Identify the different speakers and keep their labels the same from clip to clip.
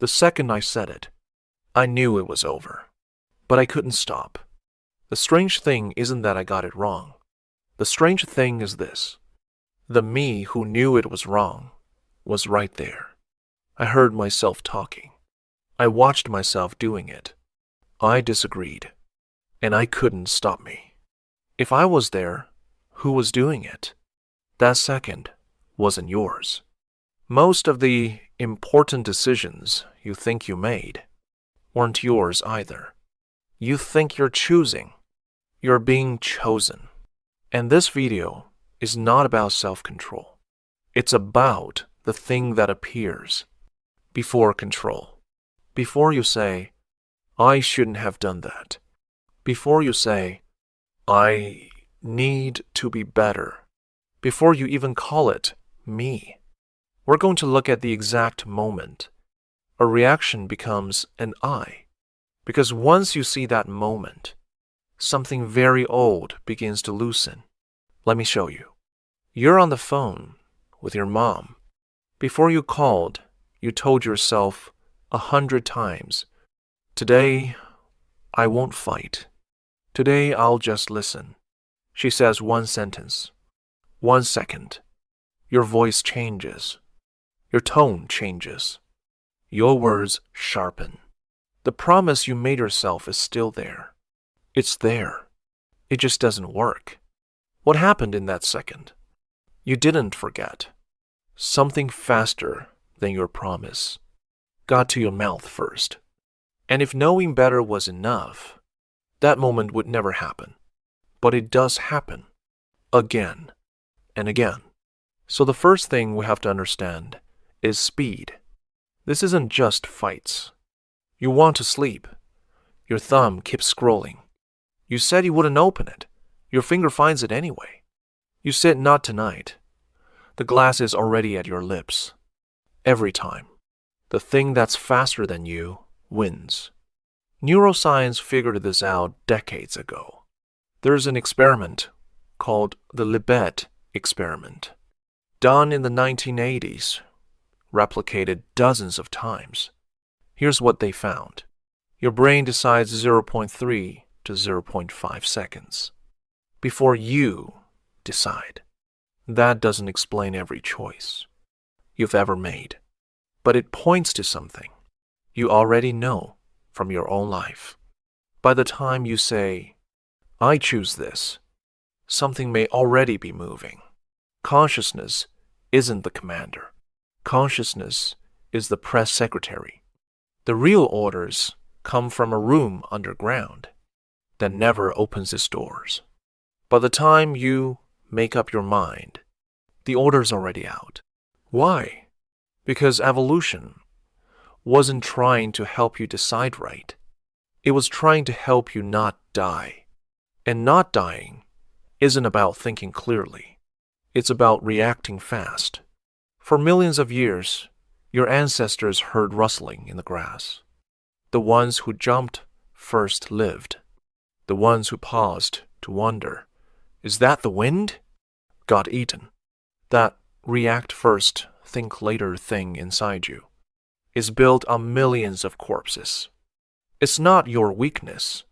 Speaker 1: The second I said it, I knew it was over. But I couldn't stop. The strange thing isn't that I got it wrong. The strange thing is this. The me who knew it was wrong was right there. I heard myself talking. I watched myself doing it. I disagreed. And I couldn't stop me. If I was there, who was doing it? That second wasn't yours. Most of the important decisions you think you made weren't yours either. You think you're choosing. You're being chosen. And this video is not about self-control. It's about the thing that appears before control. Before you say, I shouldn't have done that. Before you say, I need to be better. Before you even call it me. We're going to look at the exact moment a reaction becomes an I. Because once you see that moment, something very old begins to loosen. Let me show you. You're on the phone with your mom. Before you called, you told yourself 100 times, today, I won't fight. Today, I'll just listen. She says one sentence. 1 second. Your voice changes. Your tone changes. Your words sharpen. The promise you made yourself is still there. It's there. It just doesn't work. What happened in that second? You didn't forget. Something faster than your promise got to your mouth first. And if knowing better was enough, that moment would never happen. But it does happen. Again and again. So the first thing we have to understand is speed. This isn't just fights. You want to sleep. Your thumb keeps scrolling. You said you wouldn't open it. Your finger finds it anyway. You said not tonight. The glass is already at your lips. Every time. The thing that's faster than you wins. Neuroscience figured this out decades ago. There's an experiment called the Libet experiment, done in the 1980s, replicated dozens of times. Here's what they found. Your brain decides 0.3 to 0.5 seconds before you decide. That doesn't explain every choice you've ever made, but it points to something you already know from your own life. By the time you say, I choose this, something may already be moving. Consciousness isn't the commander. Consciousness is the press secretary. The real orders come from a room underground that never opens its doors. By the time you make up your mind, the order's already out. Why? Because evolution wasn't trying to help you decide right. It was trying to help you not die. And not dying isn't about thinking clearly. It's about reacting fast. For millions of years, your ancestors heard rustling in the grass. The ones who jumped first lived. The ones who paused to wonder, is that the wind? Got eaten. That react first, think later thing inside you is built on millions of corpses. It's not your weakness.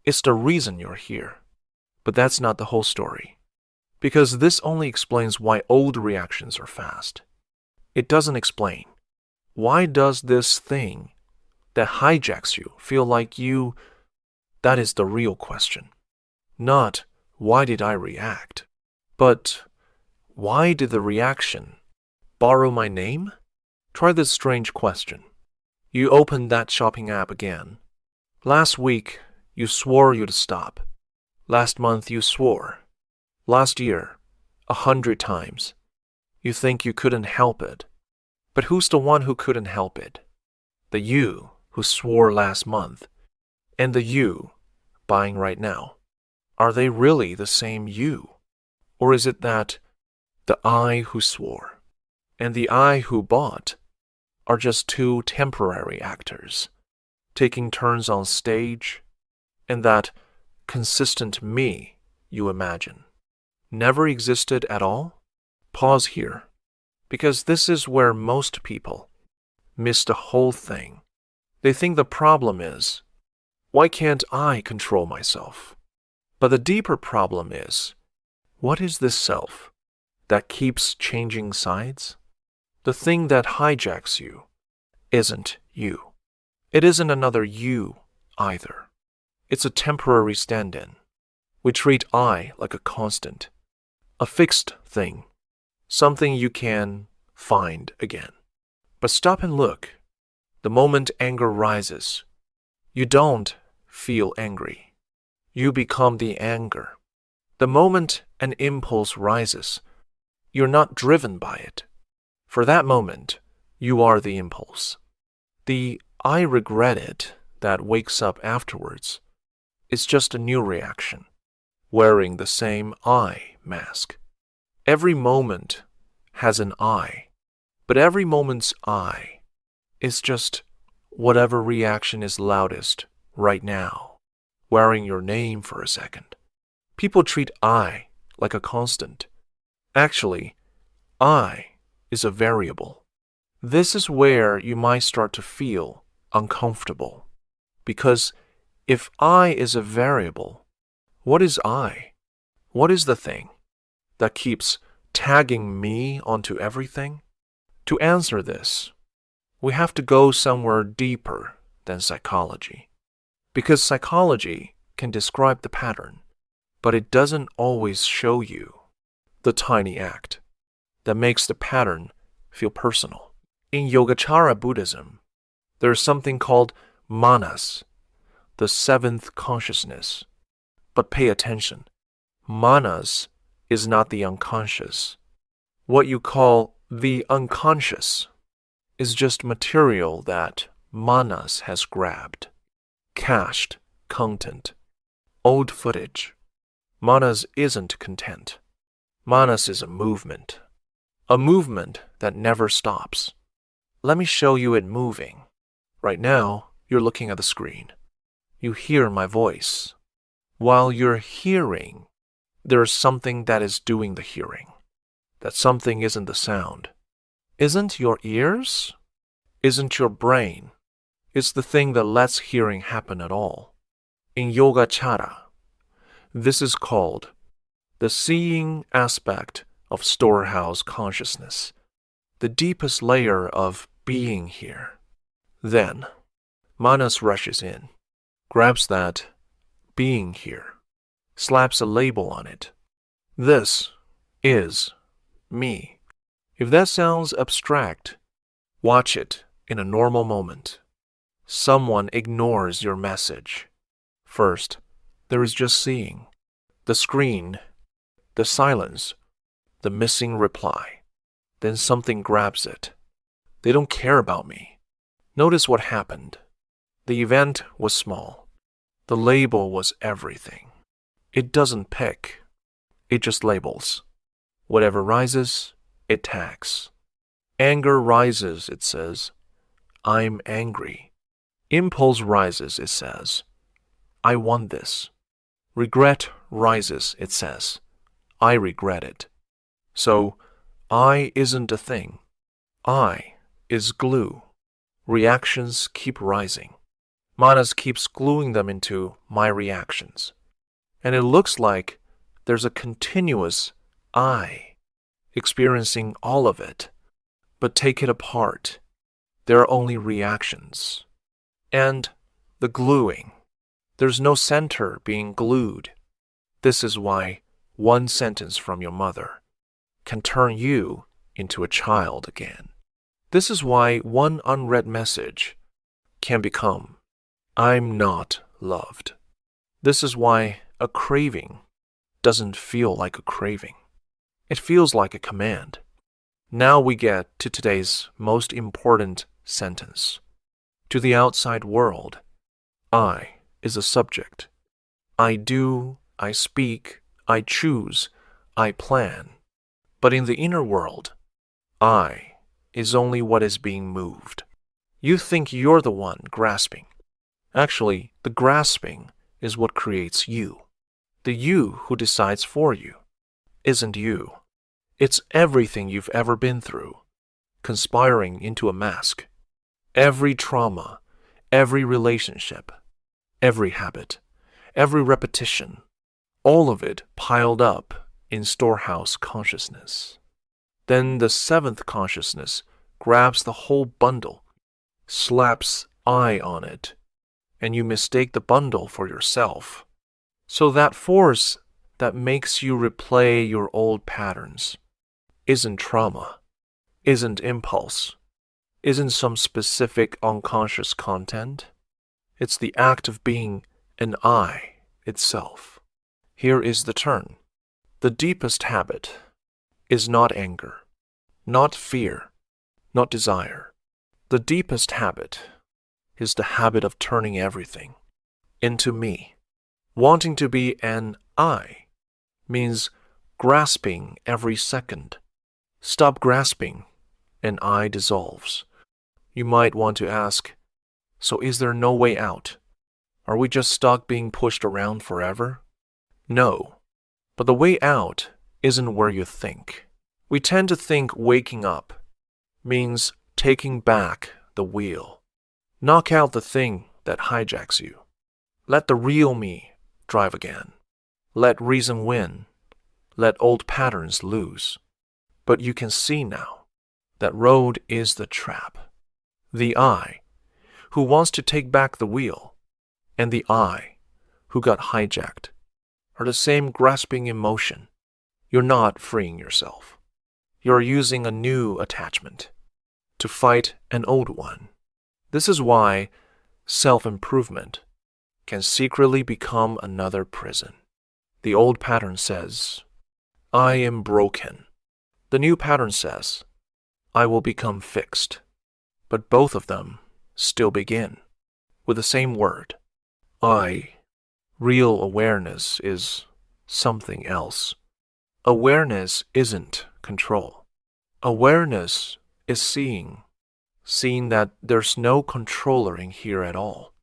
Speaker 1: It's the reason you're here. But that's not the whole story. Because this only explains why old reactions are fast. It doesn't explain. Why does this thing that hijacks you feel like you? That is the real question. Not, why did I react? But, why did the reaction borrow my name? Try this strange question. You open that shopping app again. Last week, you swore you'd stop. Last month, you swore. Last year, 100 times. You think you couldn't help it. But who's the one who couldn't help it? The you who swore last month and the you buying right now. Are they really the same you? Or is it that the I who swore and the I who bought are just two temporary actors, taking turns on stage, and that consistent me you imagine never existed at all? Pause here, because this is where most people miss the whole thing. They think the problem is, why can't I control myself? But the deeper problem is, what is this self that keeps changing sides? The thing that hijacks you isn't you. It isn't another you either. It's a temporary stand-in. We treat I like a constant, a fixed thing, something you can find again. But stop and look. The moment anger rises, you don't feel angry. You become the anger. The moment an impulse rises, you're not driven by it. For that moment, you are the impulse. The I regret it that wakes up afterwards is just a new reaction, wearing the same I mask. Every moment has an I, but every moment's I is just whatever reaction is loudest right now, wearing your name for a second. People treat I like a constant. Actually, I is a variable. This is where you might start to feel uncomfortable. Because if I is a variable, what is I? What is the thing that keeps tagging me onto everything? To answer this, we have to go somewhere deeper than psychology. Because psychology can describe the pattern, but it doesn't always show you the tiny act that makes the pattern feel personal. In Yogacara Buddhism, there is something called manas, the seventh consciousness. But pay attention. Manas is not the unconscious. What you call the unconscious is just material that manas has grabbed, cached content, old footage. Manas isn't content. Manas is a movement that never stops. Let me show you it moving. Right now, you're looking at the screen. You hear my voice. While you're hearing, there's something that is doing the hearing. That something isn't the sound. Isn't your ears? Isn't your brain? It's the thing that lets hearing happen at all. In Yogacara, this is called the seeing aspect of storehouse consciousness, the deepest layer of being here. Then, manas rushes in, grabs that being here, slaps a label on it. This is me. If that sounds abstract, watch it in a normal moment. Someone ignores your message. First, there is just seeing, the screen, the silence, the missing reply. Then something grabs it. They don't care about me. Notice what happened. The event was small. The label was everything. It doesn't pick. It just labels. Whatever rises, it tags. Anger rises, it says, I'm angry. Impulse rises, it says, I want this. Regret rises, it says, I regret it. So, I isn't a thing. I is glue. Reactions keep rising. Manas keeps gluing them into my reactions. And it looks like there's a continuous I experiencing all of it. But take it apart. There are only reactions. And the gluing. There's no center being glued. This is why one sentence from your mother can turn you into a child again. This is why one unread message can become, I'm not loved. This is why a craving doesn't feel like a craving. It feels like a command. Now we get to today's most important sentence. To the outside world, I is a subject. I do, I speak, I choose, I plan. But in the inner world, I is only what is being moved. You think you're the one grasping. Actually, the grasping is what creates you. The you who decides for you isn't you. It's everything you've ever been through, conspiring into a mask. Every trauma, every relationship, every habit, every repetition, all of it piled up in storehouse consciousness. Then the seventh consciousness grabs the whole bundle, slaps I on it, and you mistake the bundle for yourself. So that force that makes you replay your old patterns isn't trauma, isn't impulse, isn't some specific unconscious content. It's the act of being an I itself. Here is the turn. The deepest habit is not anger, not fear, not desire. The deepest habit is the habit of turning everything into me. Wanting to be an I means grasping every second. Stop grasping, and I dissolves. You might want to ask, so is there no way out? Are we just stuck being pushed around forever? No, but the way out isn't where you think. We tend to think waking up means taking back the wheel. Knock out the thing that hijacks you. Let the real me drive again. Let reason win. Let old patterns lose. But you can see now that road is the trap. The I who wants to take back the wheel and the I who got hijacked are the same grasping emotion. You're not freeing yourself. You're using a new attachment to fight an old one. This is why self-improvement can secretly become another prison. The old pattern says, I am broken. The new pattern says, I will become fixed. But both of them still begin with the same word, I. Real awareness is something else. Awareness isn't control. Awareness is seeing that there's no controlling here at all.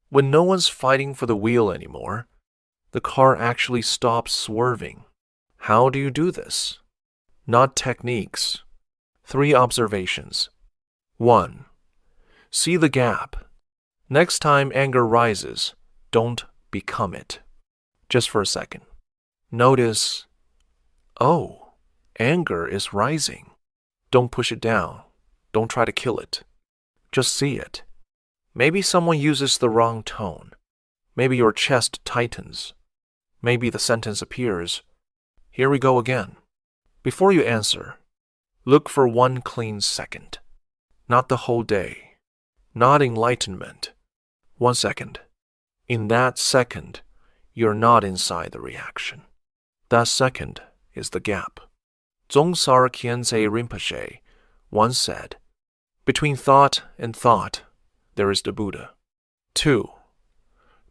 Speaker 1: When no one's fighting for the wheel anymore, the car actually stops swerving. How do you do this? Not techniques. 3 observations. 1. See the gap. Next time anger rises, don't become it. Just for a second. Notice, oh, anger is rising. Don't push it down. Don't try to kill it. Just see it. Maybe someone uses the wrong tone. Maybe your chest tightens. Maybe the sentence appears, here we go again. Before you answer, look for 1 clean second. Not the whole day. Not enlightenment. 1 second. In that second, you're not inside the reaction. That second is the gap. Dzongtsar Khyentse Rinpoche once said, between thought and thought, there is the Buddha. 2.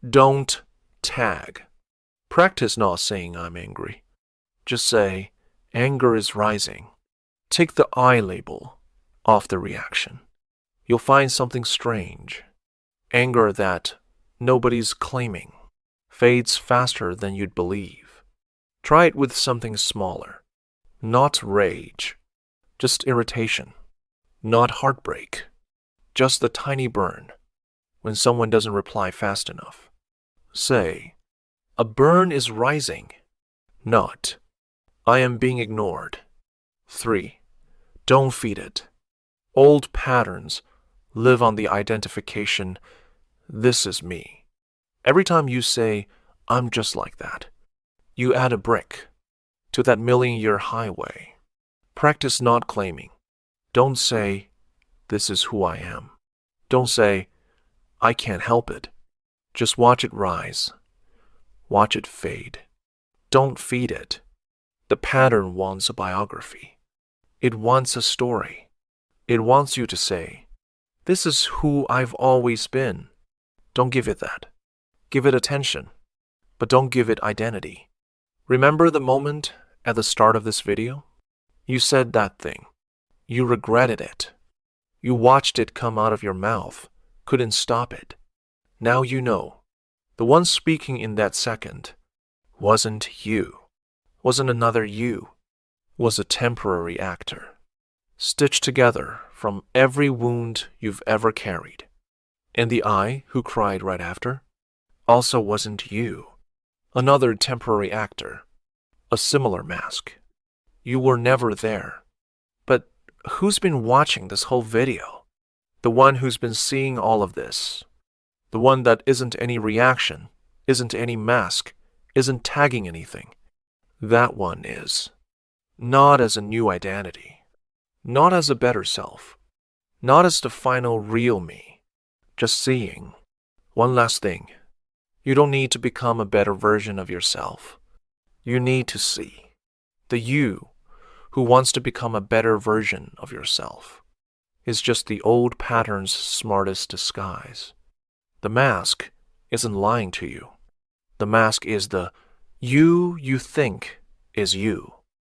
Speaker 1: Don't tag. Practice not saying I'm angry. Just say, anger is rising. Take the I label off the reaction. You'll find something strange. Anger that nobody's claiming fades faster than you'd believe. Try it with something smaller. Not rage, just irritation. Not heartbreak, just the tiny burn when someone doesn't reply fast enough. Say, a burn is rising. Not, I am being ignored. 3. Don't feed it. Old patterns live on the identification, this is me. Every time you say, I'm just like that, you add a brick to that million-year highway. Practice not claiming. Don't say, this is who I am. Don't say, I can't help it. Just watch it rise. Watch it fade. Don't feed it. The pattern wants a biography. It wants a story. It wants you to say, this is who I've always been. Don't give it that. Give it attention, but don't give it identity. Remember the moment at the start of this video? You said that thing. You regretted it. You watched it come out of your mouth, couldn't stop it. Now you know. The one speaking in that second wasn't you, wasn't another you, was a temporary actor, stitched together from every wound you've ever carried. And the I who cried right after also wasn't you. Another temporary actor. A similar mask. You were never there. But who's been watching this whole video? The one who's been seeing all of this. The one that isn't any reaction, isn't any mask, isn't tagging anything. That one is. Not as a new identity. Not as a better self. Not as the final real me. Just seeing. One last thing. You don't need to become a better version of yourself. You need to see. The you who wants to become a better version of yourself is just the old pattern's smartest disguise. The mask isn't lying to you. The mask is the you think is you.